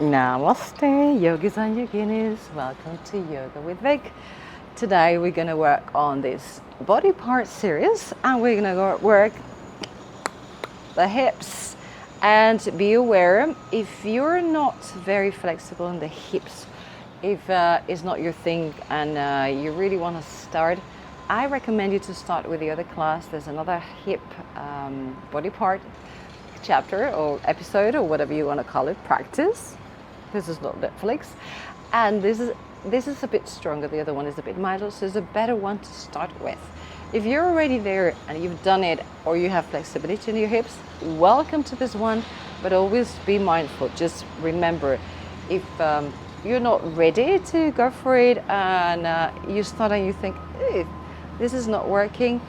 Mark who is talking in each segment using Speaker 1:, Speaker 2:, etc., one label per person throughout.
Speaker 1: Namaste, yogis and yoginis. Welcome to Yoga with Vic. Today we're going to work on this body part series and we're going to work the hips. And be aware, if you're not very flexible in the hips, if it's not your thing and you really want to start, I recommend you to start with the other class. There's another hip body part chapter or episode or whatever you want to call it, practice. This is not Netflix, and this is a bit stronger. The other one is a bit milder, so it's a better one to start with. If you're already there and you've done it, or you have flexibility in your hips, welcome to this one. But always be mindful. Just remember, if you're not ready to go for it and you start and you think, this is not working,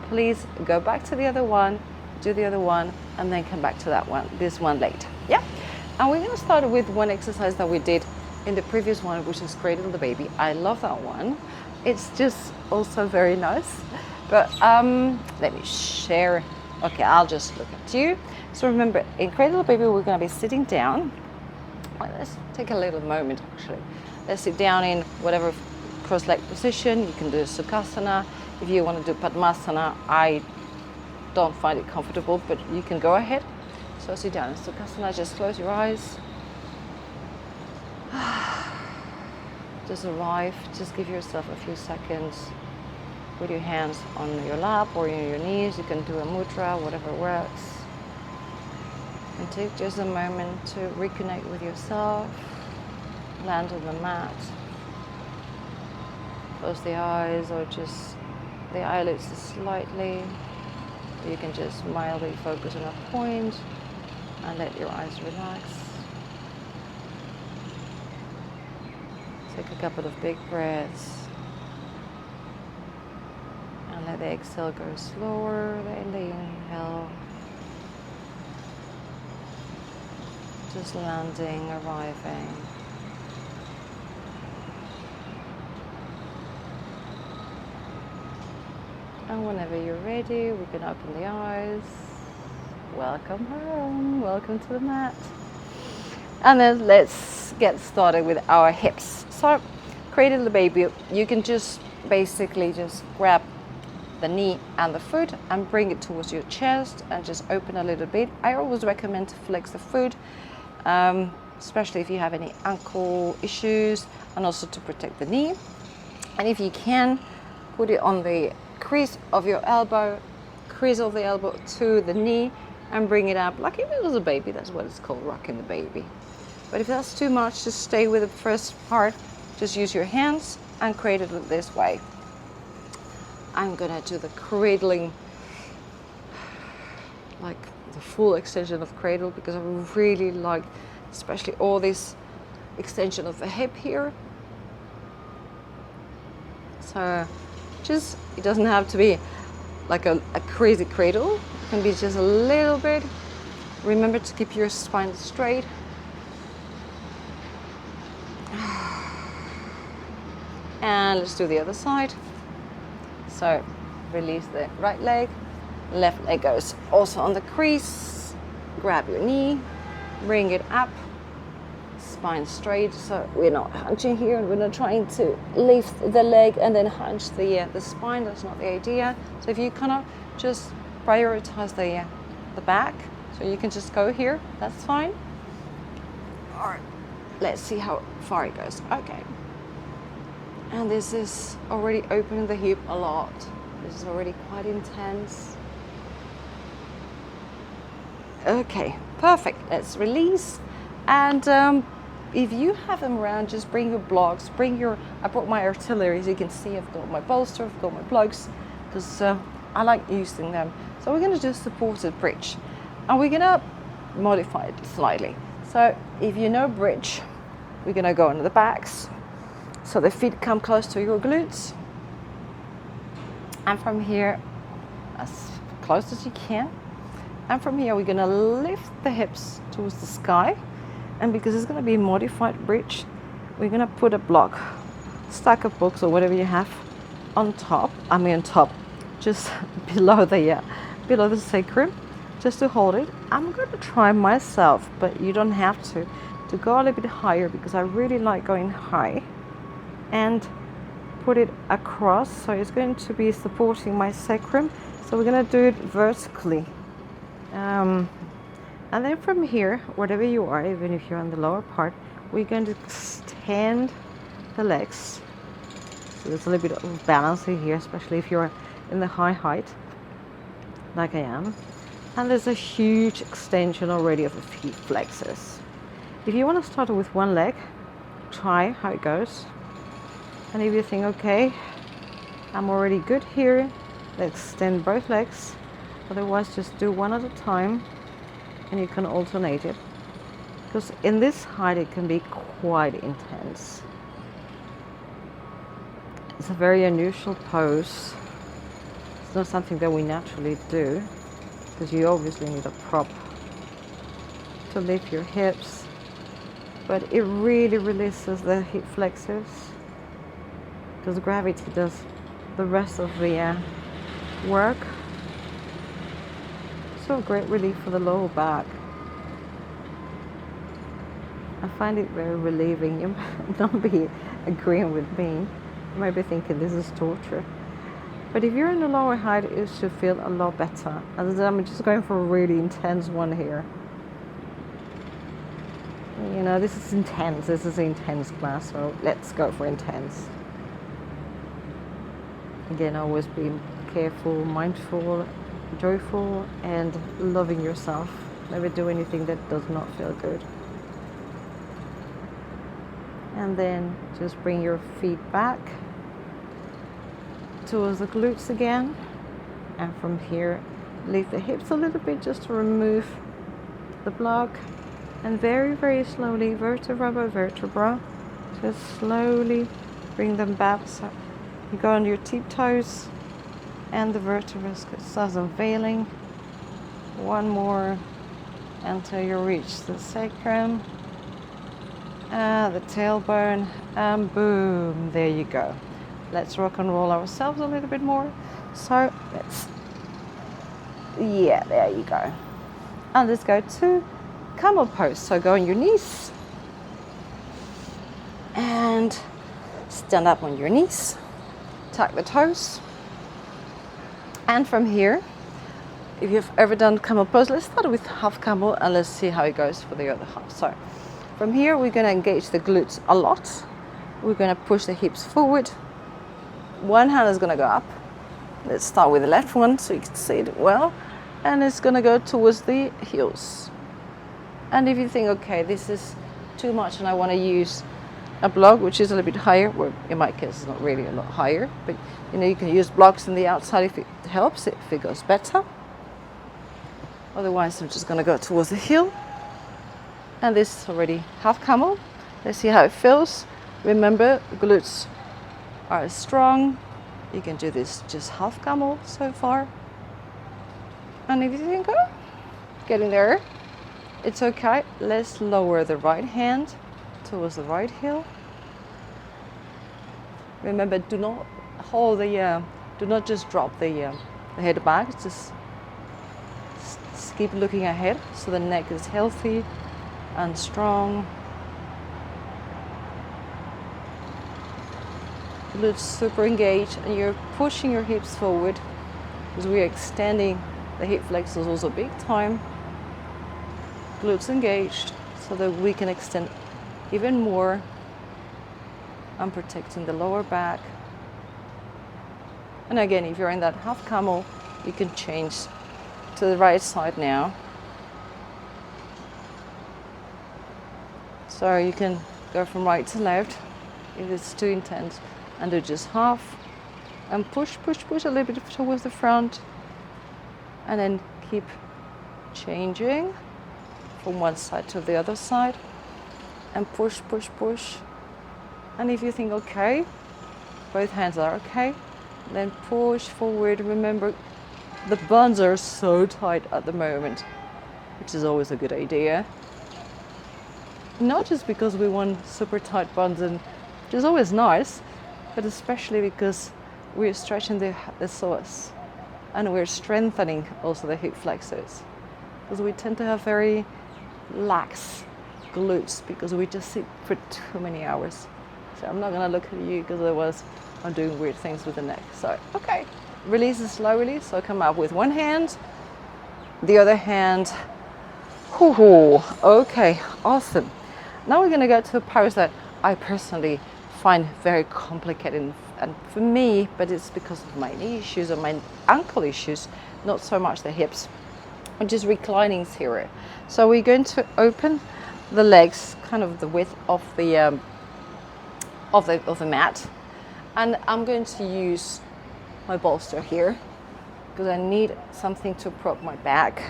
Speaker 1: please go back to the other one, do the other one, and then come back to that one, this one later. Yeah. And we're going to start with one exercise that we did in the previous one, which is Cradle the Baby. I love that one. It's just also very nice. But let me share. Okay, I'll just look at you. So remember, in Cradle the Baby, we're going to be sitting down. Well, let's take a little moment, actually. Let's sit down in whatever cross-leg position. You can do Sukhasana. If you want to do Padmasana, I don't find it comfortable, but you can go ahead. So sit down in Sukhasana, just close your eyes. Just arrive, just give yourself a few seconds. Put your hands on your lap or on your knees. You can do a mudra, whatever works. And take just a moment to reconnect with yourself. Land on the mat. Close the eyes or just the eyelids slightly. You can just mildly focus on a point and let your eyes relax. Take a couple of big breaths and let the exhale go slower than the inhale. Just landing, arriving. And whenever you're ready, we can open the eyes. Welcome home, welcome to the mat. And then let's get started with our hips. So, Cradle the Baby, you can just basically just grab the knee and the foot and bring it towards your chest and just open a little bit. I always recommend to flex the foot, especially if you have any ankle issues, and also to protect the knee. And if you can, put it on the crease of your elbow, crease of the elbow to the knee, and bring it up like if it was a baby. That's what it's called, rocking the baby. But if that's too much, just stay with the first part. Just use your hands and cradle it this way. I'm gonna do the cradling, like the full extension of cradle, because I really like, especially all this extension of the hip here. So just, it doesn't have to be like a crazy cradle. It can be just a little bit. Remember to keep your spine straight. And let's do the other side. So release the right leg, left leg goes also on the crease. Grab your knee, bring it up, spine straight. So we're not hunching here, and we're not trying to lift the leg and then hunch the spine. That's not the idea. So if you kind of just prioritize the back, so you can just go here, that's fine. All right, let's see how far it goes. Okay. And this is already opening the hip a lot. This is already quite intense. Okay, perfect. Let's release. And if you have them around, just bring your blocks. I brought my artillery. As you can see, I've got my bolster, I've got my blocks, because I like using them. So we're going to do a supported bridge. And we're going to modify it slightly. So if you know bridge, we're going to go on the backs. So the feet come close to your glutes. And from here, as close as you can. And from here, we're going to lift the hips towards the sky. And because it's going to be a modified bridge, we're going to put a block, stack of books or whatever you have on top. On top, just below the sacrum. just to hold it. I'm going to try myself, but you don't have to go a little bit higher, because I really like going high, and put it across, so it's going to be supporting my sacrum. So we're going to do it vertically, and then from here, whatever you are, even if you're on the lower part, we're going to extend the legs. So there's a little bit of balance here, especially if you're in the high height like I am. And there's a huge extension already of the feet flexors. If you want to start with one leg, try how it goes. And if you think, okay, I'm already good here, let's extend both legs. Otherwise, just do one at a time, and you can alternate it. Because in this height, it can be quite intense. It's a very unusual pose. It's not something that we naturally do, because you obviously need a prop to lift your hips, but it really releases the hip flexors, because gravity does the rest of the work. So great relief for the lower back. I find it very relieving. You might not be agreeing with me. You might be thinking this is torture. But if you're in the lower height, it should feel a lot better. And I'm just going for a really intense one here. You know, this is intense. This is an intense class, so let's go for intense. Again, always be careful, mindful, joyful, and loving yourself. Never do anything that does not feel good. And then just bring your feet back towards the glutes again, and from here lift the hips a little bit just to remove the block, and very, very slowly, vertebra by vertebra, just slowly bring them back. So you go on your tiptoes and the vertebrae starts unveiling. One more until you reach the sacrum, the tailbone, and boom, there you go. Let's rock and roll ourselves a little bit more. So there you go. And let's go to camel pose. So go on your knees and stand up on your knees, tuck the toes, and from here, if you've ever done camel pose, let's start with half camel and let's see how it goes for the other half. So from here, we're going to engage the glutes a lot. We're going to push the hips forward. One hand is going to go up. Let's start with the left one so you can see it well. And it's going to go towards the heels. And if you think, okay, this is too much and I want to use a block which is a little bit higher, well, in my case it's not really a lot higher, but you know, you can use blocks on the outside if it helps, if it goes better. Otherwise, I'm just going to go towards the heel. And this is already half camel. Let's see how it feels. Remember, glutes are strong. You can do this just half camel so far. And if you think, oh, getting there, it's okay. Let's lower the right hand towards the right heel. Remember, do not hold the, do not just drop the head back. Just keep looking ahead so the neck is healthy and strong. Glutes super engaged, and you're pushing your hips forward because we're extending the hip flexors also big time. Glutes engaged so that we can extend even more and protecting the lower back. And again, if you're in that half camel, you can change to the right side now. So you can go from right to left if it's too intense, and do just half, and push a little bit towards the front, and then keep changing from one side to the other side, and push. And if you think, okay, both hands are okay, then push forward. Remember, the buns are so tight at the moment, which is always a good idea. Not just because we want super tight buns, and which is always nice, but especially because we're stretching the psoas and we're strengthening also the hip flexors. because we tend to have very lax glutes because we just sit for too many hours. So I'm not going to look at you because otherwise I'm doing weird things with the neck. So, okay, release it slowly. So come up with one hand, the other hand. Okay, awesome. Now we're going to go to a pose that I personally find very complicated, and for me, but it's because of my knee issues or my ankle issues, not so much the hips, which is reclining zero. So we're going to open the legs, kind of the width of the mat, and I'm going to use my bolster here because I need something to prop my back.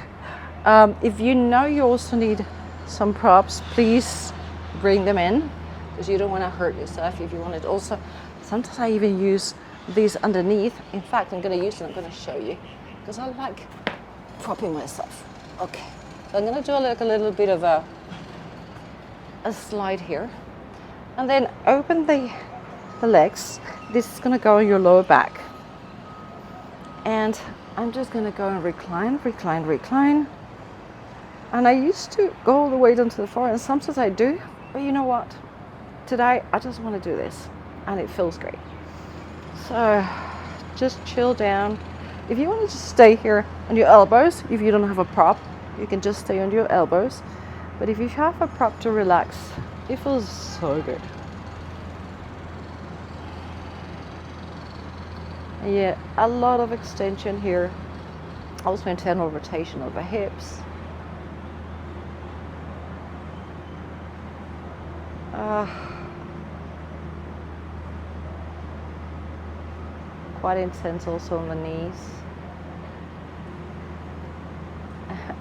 Speaker 1: If you know you also need some props, please bring them in because you don't want to hurt yourself. If you want it also, sometimes I even use these underneath. In fact, I'm going to use them. I'm going to show you because I like propping myself. Okay, so I'm going to do like a little bit of a slide here, and then open the legs. This is going to go on your lower back, and I'm just going to go and recline. And I used to go all the way down to the floor, and sometimes I do, but you know what? Today I just want to do this, and it feels great. So just chill down. If you want to just stay here on your elbows, if you don't have a prop, you can just stay on your elbows. But if you have a prop to relax, it feels so good. And yeah, a lot of extension here. Also internal rotation of the hips. Quite intense also on the knees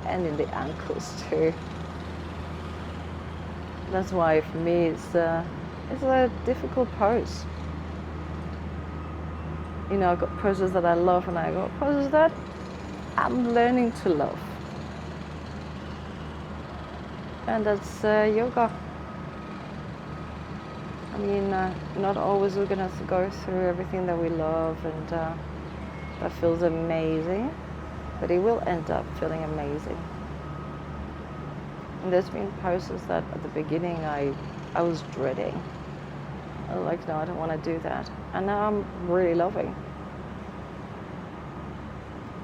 Speaker 1: and in the ankles too. That's why for me it's a difficult pose. You know, I've got poses that I love and I've got poses that I'm learning to love. And that's yoga. I mean, not always we're gonna have to go through everything that we love, and that feels amazing, but it will end up feeling amazing. And there's been poses that at the beginning I was dreading. I was like, no, I don't want to do that. And now I'm really loving.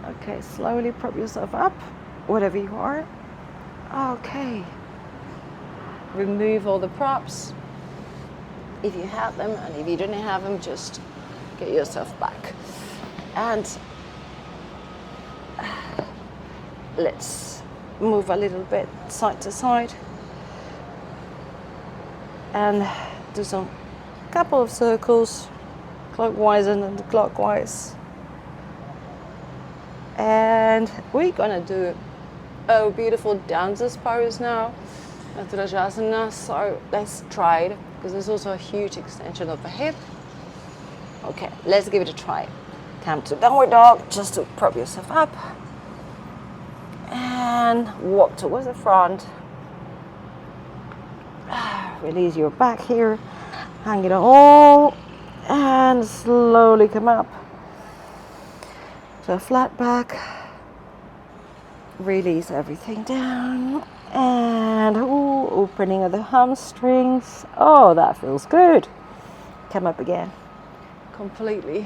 Speaker 1: Okay, slowly prop yourself up, whatever you are. Okay. Remove all the props if you have them, and if you don't have them, just get yourself back. And let's move a little bit side to side and do some couple of circles, clockwise and anti-clockwise. And we're gonna do a beautiful dancer's pose now, asana. So let's try it, because there's also a huge extension of the hip. Okay, let's give it a try. Come to downward dog, just to prop yourself up. And walk towards the front. Release your back here. Hang it all. And slowly come up. So flat back. Release everything down. And opening of the hamstrings. Oh, that feels good. Come up again. Completely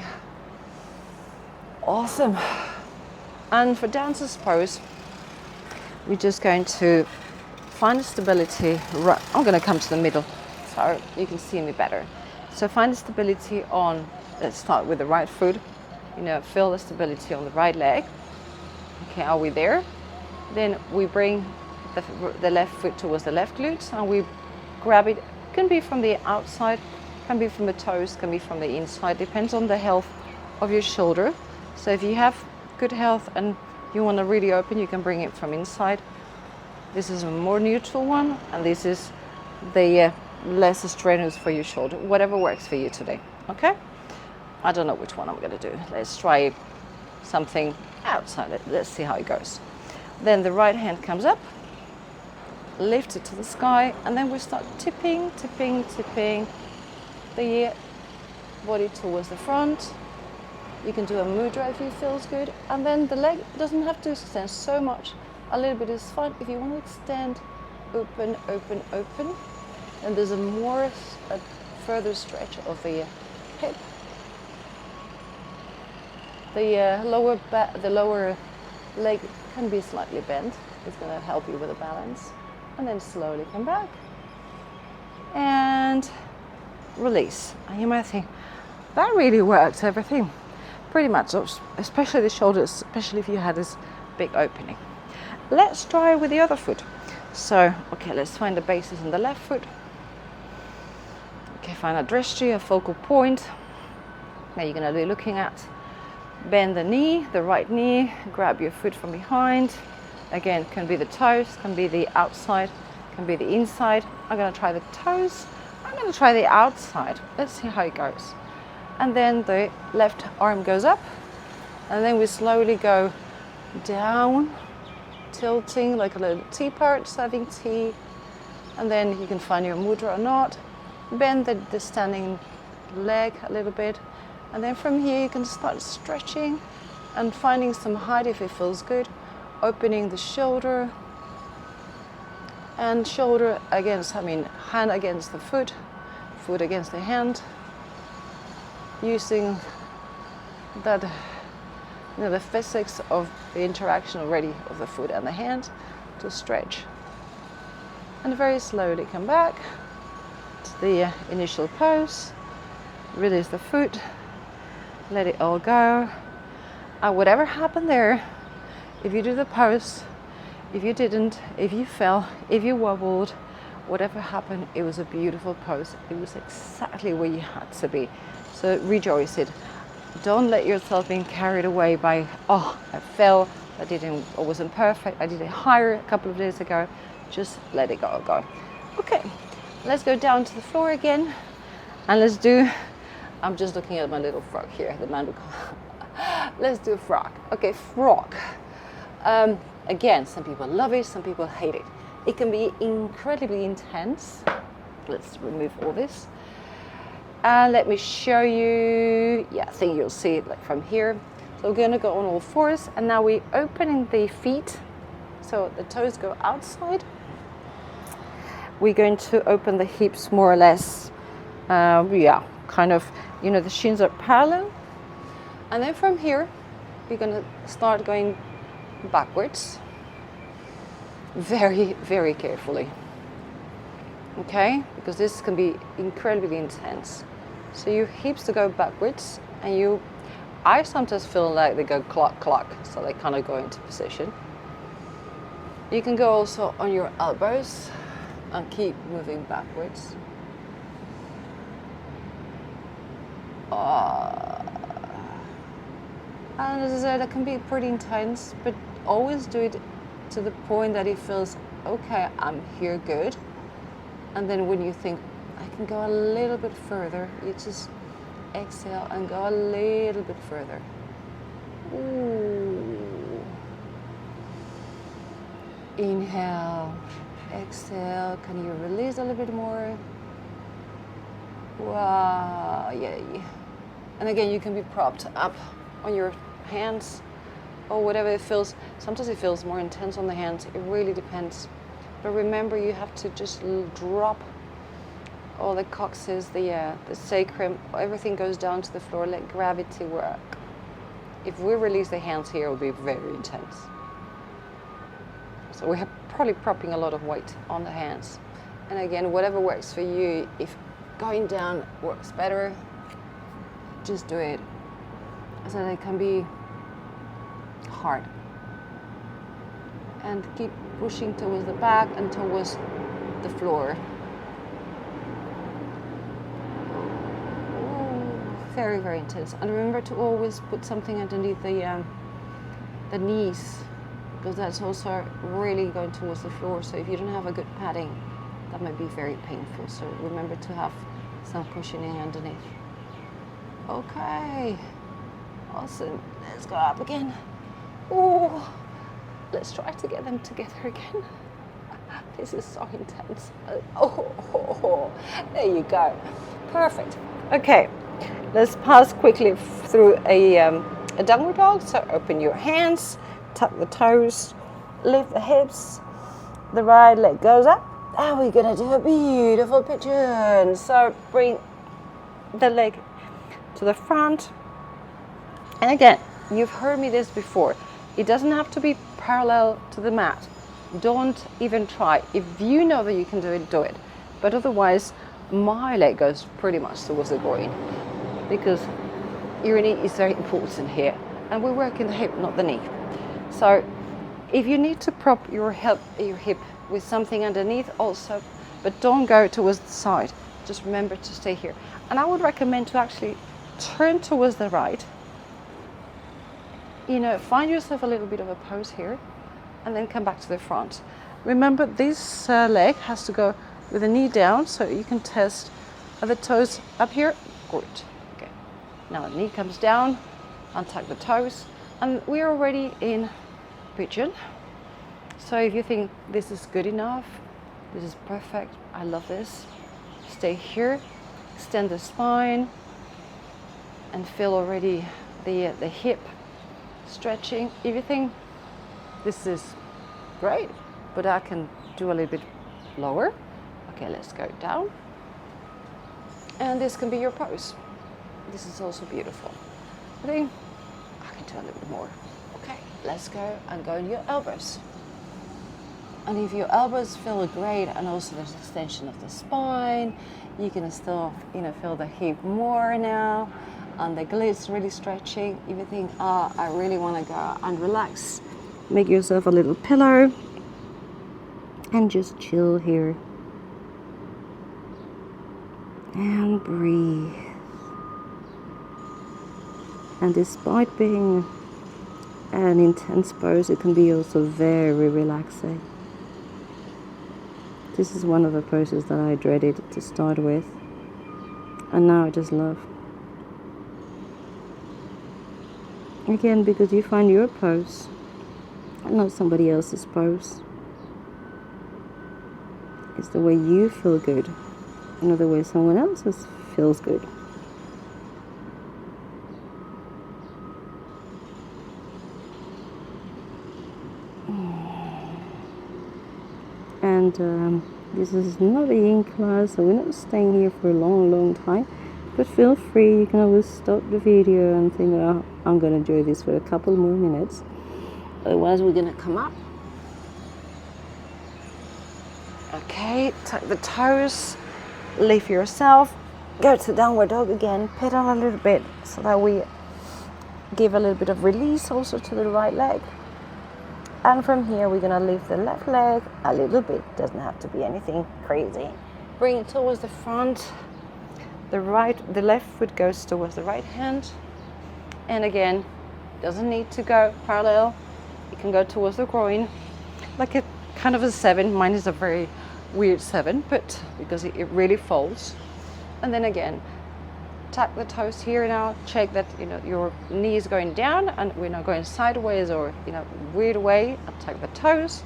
Speaker 1: awesome. And for dancer's pose, we're just going to find the stability. Right, I'm going to come to the middle so you can see me better. So find the stability on, let's start with the right foot. You know, feel the stability on the right leg. Okay, are we there? Then we bring the left foot towards the left glute and we grab it. Can be from the outside, can be from the toes, can be from the inside. Depends on the health of your shoulder. So if you have good health and you want to really open, you can bring it from inside. This is a more neutral one, and this is the less strenuous for your shoulder. Whatever works for you today, okay? I don't know which one I'm going to do. Let's try something outside. Let's see how it goes. Then the right hand comes up, lift it to the sky, and then we start tipping the body towards the front. You can do a mudra if it feels good, and then the leg doesn't have to extend so much A little bit is fine. If you want to extend, open, open, open, and there's a further stretch of the hip. The lower leg can be slightly bent. It's going to help you with the balance. And then slowly come back and release. And you might think, that really works, everything. Pretty much, especially the shoulders, especially if you had this big opening. Let's try with the other foot. So, okay, let's find the bases in the left foot. Okay, find a drishti, a focal point. Now you're going to be looking at, bend the knee, the right knee, grab your foot from behind. Again, can be the toes, can be the outside, can be the inside. I'm going to try the toes. I'm going to try the outside. Let's see how it goes. And then the left arm goes up. And then we slowly go down, tilting like a little teapot, serving tea. And then you can find your mudra or not. Bend the standing leg a little bit. And then from here you can start stretching and finding some height if it feels good. Opening the shoulder. And shoulder against, hand against the foot, foot against the hand. Using that, the physics of the interaction already of the foot and the hand to stretch. And very slowly come back to the initial pose. Release the foot. Let it all go. And whatever happened there, if you do the pose, if you didn't, if you fell, if you wobbled, whatever happened, it was a beautiful pose. It was exactly where you had to be. So rejoice it. Don't let yourself be carried away by, oh, I fell, I wasn't perfect, I did it higher a couple of days ago. Just let it go. Okay, let's go down to the floor again. And let's do, I'm just looking at my little frog here, the man. Let's do a frog. Okay, frog. Again, some people love it, some people hate it. It can be incredibly intense. Let's remove all this. And let me show you, I think you'll see it like from here. So we're gonna go on all fours, and now we're opening the feet. So the toes go outside. We're going to open the hips more or less, kind of, the shins are parallel. And then from here, we're gonna start going backwards, very, very carefully. Okay, because this can be incredibly intense. So your hips to go backwards, and I sometimes feel like they go clock, so they kind of go into position. You can go also on your elbows and keep moving backwards. And as I said, that can be pretty intense, but always do it to the point that it feels, okay, I'm here good. And then when you think, I can go a little bit further, you just exhale and go a little bit further. Ooh. Inhale, exhale, can you release a little bit more? Wow, yay. And again, you can be propped up on your hands or whatever it feels. Sometimes it feels more intense on the hands, it really depends. But remember, you have to just drop all the coccyx, the sacrum, everything goes down to the floor, let gravity work. If we release the hands here, it will be very intense. So we're probably propping a lot of weight on the hands. And again, whatever works for you, if going down works better, just do it. So it can be hard. And keep pushing towards the back and towards the floor. Ooh, very, very intense. And remember to always put something underneath the knees, because that's also really going towards the floor. So if you don't have a good padding, that might be very painful. So remember to have some cushioning underneath. Okay, awesome. Let's go up again. Ooh. Let's try to get them together again. This is so intense. There you go. Perfect. Okay, let's pass quickly through a downward dog. So open your hands, tuck the toes, lift the hips, the right leg goes up, and we're gonna do a beautiful pigeon. So bring the leg to the front. And again, you've heard me this before. It doesn't have to be parallel to the mat. Don't even try. If you know that you can do it, do it. But otherwise, my leg goes pretty much towards the groin because your knee is very important here. And we're working the hip, not the knee. So if you need to prop your hip with something underneath also, but don't go towards the side. Just remember to stay here. And I would recommend to actually turn towards the right. You know, find yourself a little bit of a pose here and then come back to the front. Remember, this leg has to go with the knee down, so you can test the toes up here. Good. Okay. Now the knee comes down, untuck the toes, and we're already in pigeon. So if you think this is good enough, this is perfect, I love this, stay here, extend the spine, and feel already the hip stretching. If you think this is great, but I can do a little bit lower. Okay, let's go down. And this can be your pose. This is also beautiful. I think I can do a little bit more. Okay, let's go and go in your elbows. And if your elbows feel great, and also there's extension of the spine, you can still, feel the hip more now, and the glutes really stretching. If you think, I really want to go and relax, make yourself a little pillow and just chill here. And breathe. And despite being an intense pose, it can be also very relaxing. This is one of the poses that I dreaded to start with, and now I just love. Again, because you find your pose and not somebody else's pose. It's the way you feel good, not the way someone else's feels good. And this is not a yin class, so we're not staying here for a long time, but feel free, you can always stop the video and think, oh, I'm going to enjoy this for a couple more minutes, otherwise we're going to come up. Okay, tuck the toes, lift yourself, go to downward dog again, pedal a little bit so that we give a little bit of release also to the right leg. And from here, we're gonna lift the left leg a little bit. Doesn't have to be anything crazy. Bring it towards the front. The left foot goes towards the right hand. And again, doesn't need to go parallel. It can go towards the groin, like a kind of a 7. Mine is a very weird 7, but because it really folds. And then again, tuck the toes here now. Check that your knee is going down and we're not going sideways or weird way. Tuck the toes.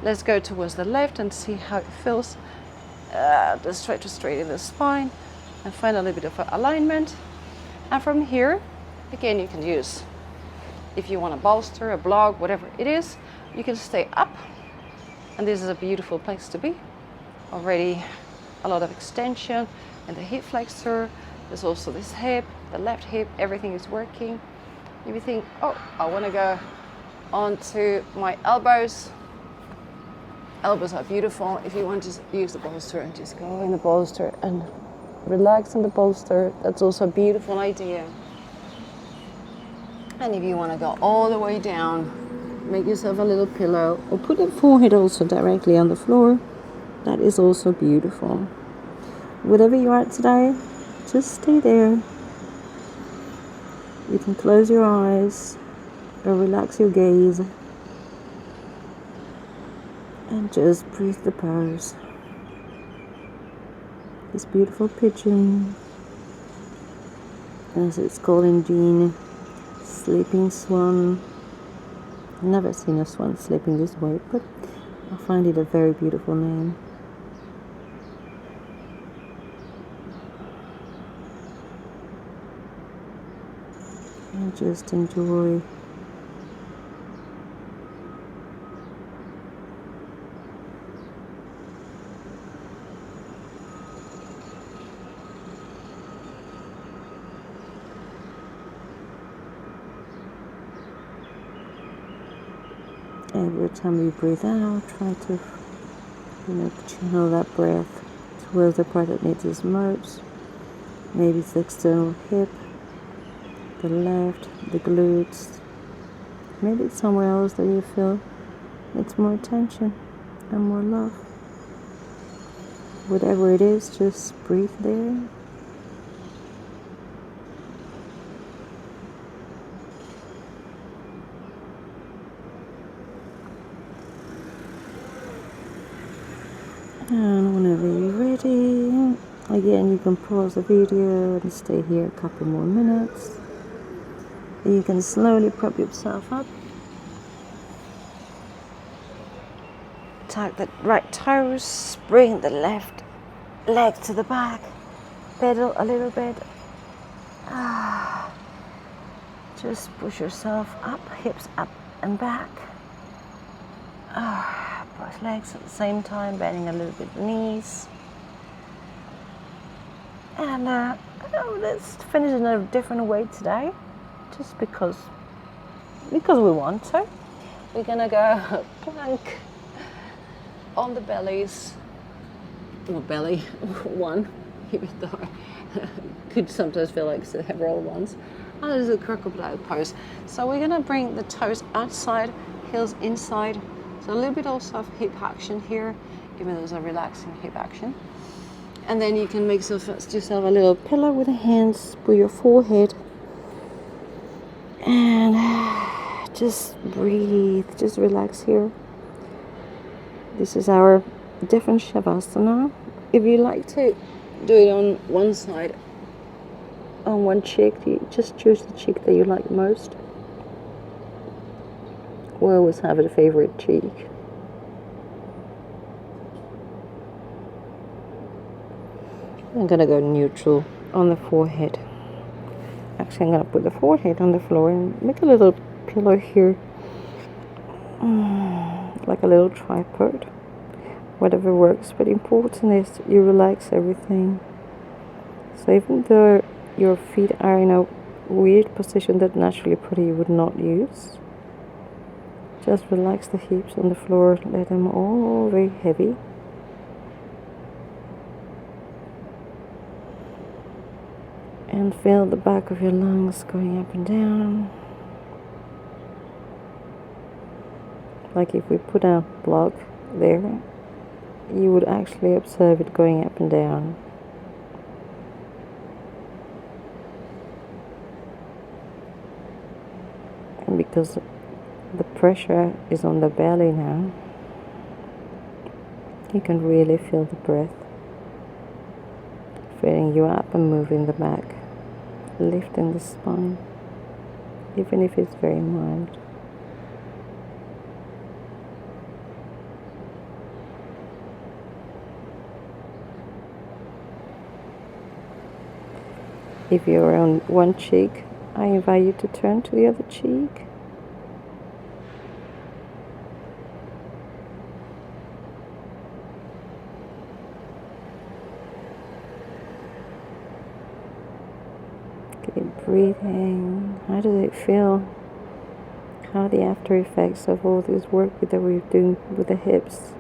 Speaker 1: Let's go towards the left and see how it feels. Just try to straighten the spine and find a little bit of alignment. And from here, again, you can use, if you want a bolster, a block, whatever it is, you can stay up. And this is a beautiful place to be. Already a lot of extension in the hip flexor. There's also this hip, the left hip, everything is working. If you think, oh, I want to go onto my elbows. Elbows are beautiful. If you want to use the bolster and just go in the bolster and relax in the bolster, that's also a beautiful idea. And if you want to go all the way down, make yourself a little pillow or put the forehead also directly on the floor. That is also beautiful. Whatever you are today, just stay there. You can close your eyes or relax your gaze and just breathe the pose. This beautiful pigeon, as it's called in Gene, sleeping swan. I've never seen a swan sleeping this way, but I find it a very beautiful name. And just enjoy Every time you breathe out, try to, channel that breath towards the part that needs it most. Maybe it's the external hip, the left, the glutes. Maybe it's somewhere else that you feel needs more attention and more love. Whatever it is, just breathe there. And whenever you're ready, again, you can pause the video and stay here a couple more minutes. You can slowly prop yourself up. Tuck the right toes, bring the left leg to the back, pedal a little bit. Just push yourself up, hips up and back. Both legs at the same time, bending a little bit the knees. And let's finish in a different way today, just because we want to. We're gonna go plank on the bellies, or belly one, even though I could sometimes feel like several ones. And this is a crocodile pose. So we're gonna bring the toes outside, heels inside. So a little bit also of hip action here, even though it's a relaxing hip action. And then you can make yourself a little pillow with the hands for your forehead. And just breathe, just relax here. This is our different shavasana. If you like to do it on one side, on one cheek, you just choose the cheek that you like most. We always have a favorite cheek. I'm gonna go neutral on the forehead. Actually, I'm gonna put the forehead on the floor and make a little pillow here, like a little tripod. Whatever works, but important is you relax everything. So even though your feet are in a weird position that naturally probably you would not use, just relax the hips on the floor, let them all very heavy. And feel the back of your lungs going up and down. Like if we put a block there, you would actually observe it going up and down. And because the pressure is on the belly now, you can really feel the breath filling you up and moving the back, lifting the spine, even if it's very mild. If you're on one cheek, I invite you to turn to the other cheek. Keep breathing. How does it feel? How are the after effects of all this work that we're doing with the hips?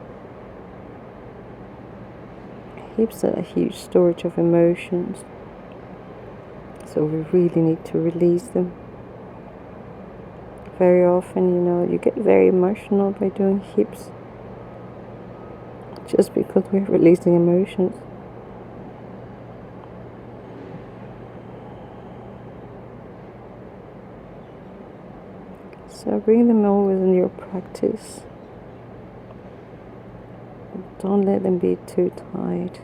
Speaker 1: Hips are a huge storage of emotions. So we really need to release them. Very often, you get very emotional by doing hips, just because we're releasing emotions. So bring them always in your practice. Don't let them be too tight.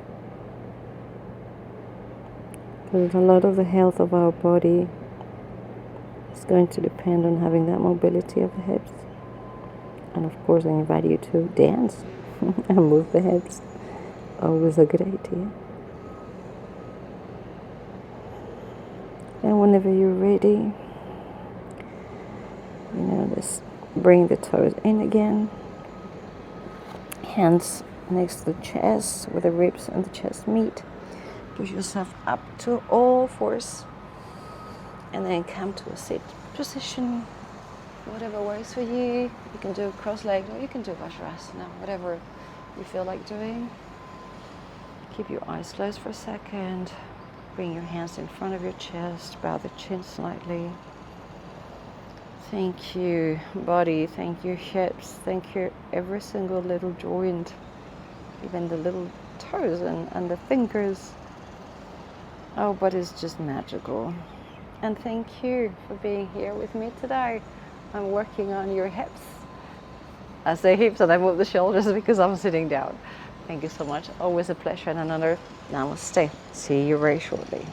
Speaker 1: Because a lot of the health of our body is going to depend on having that mobility of the hips. And of course, I invite you to dance and move the hips. Always a good idea. And whenever you're ready, just bring the toes in again. Hands next to the chest, where the ribs and the chest meet. Push yourself up to all fours, and then come to a sit position. whatever works for you. You can do cross-legged or you can do vajrasana, whatever you feel like doing. Keep your eyes closed for a second. Bring your hands in front of your chest, bow the chin slightly. Thank you, body, thank you, hips, thank you, every single little joint, even the little toes and the fingers. Oh, but it's just magical. And thank you for being here with me today. I'm working on your hips. I say hips and I move the shoulders because I'm sitting down. Thank you so much. Always a pleasure and another namaste. See you very shortly.